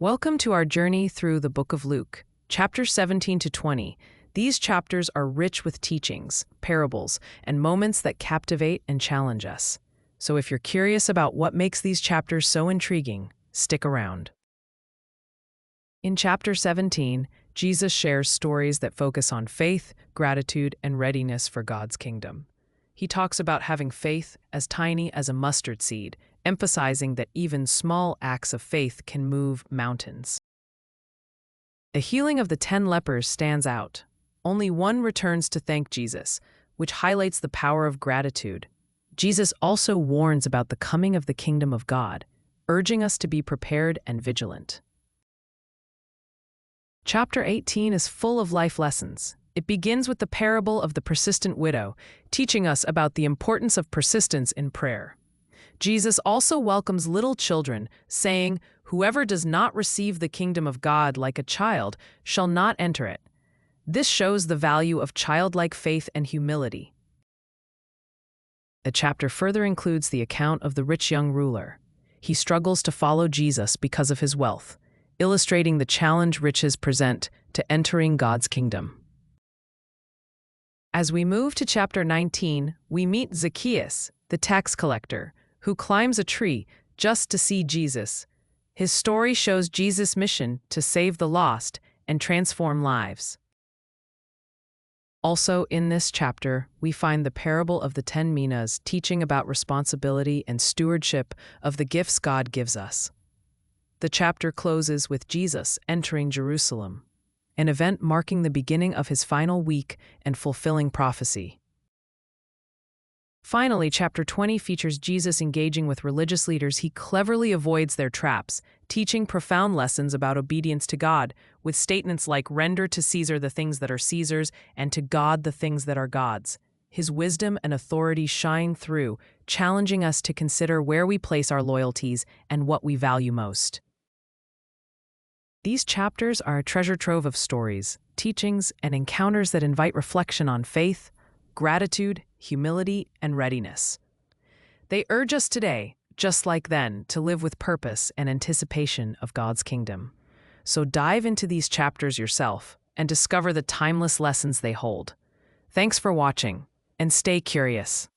Welcome to our journey through the book of Luke, chapters 17 to 20. These chapters are rich with teachings, parables, and moments that captivate and challenge us. So if you're curious about what makes these chapters so intriguing, stick around. In chapter 17, Jesus shares stories that focus on faith, gratitude, and readiness for God's kingdom. He talks about having faith as tiny as a mustard seed, emphasizing that even small acts of faith can move mountains. The healing of the 10 lepers stands out. Only one returns to thank Jesus, which highlights the power of gratitude. Jesus also warns about the coming of the kingdom of God, urging us to be prepared and vigilant. Chapter 18 is full of life lessons. It begins with the parable of the persistent widow, teaching us about the importance of persistence in prayer. Jesus also welcomes little children, saying, "Whoever does not receive the kingdom of God like a child shall not enter it." This shows the value of childlike faith and humility. The chapter further includes the account of the rich young ruler. He struggles to follow Jesus because of his wealth, illustrating the challenge riches present to entering God's kingdom. As we move to chapter 19, we meet Zacchaeus, the tax collector, who climbs a tree just to see Jesus. His story shows Jesus' mission to save the lost and transform lives. Also in this chapter, we find the parable of the 10 minas, teaching about responsibility and stewardship of the gifts God gives us. The chapter closes with Jesus entering Jerusalem, an event marking the beginning of his final week and fulfilling prophecy. Finally, chapter 20 features Jesus engaging with religious leaders. He cleverly avoids their traps, teaching profound lessons about obedience to God, with statements like "Render to Caesar the things that are Caesar's, and to God the things that are God's." His wisdom and authority shine through, challenging us to consider where we place our loyalties and what we value most. These chapters are a treasure trove of stories, teachings, and encounters that invite reflection on faith, gratitude, humility, and readiness. They urge us today, just like then, to live with purpose and anticipation of God's kingdom. So dive into these chapters yourself and discover the timeless lessons they hold. Thanks for watching, and stay curious.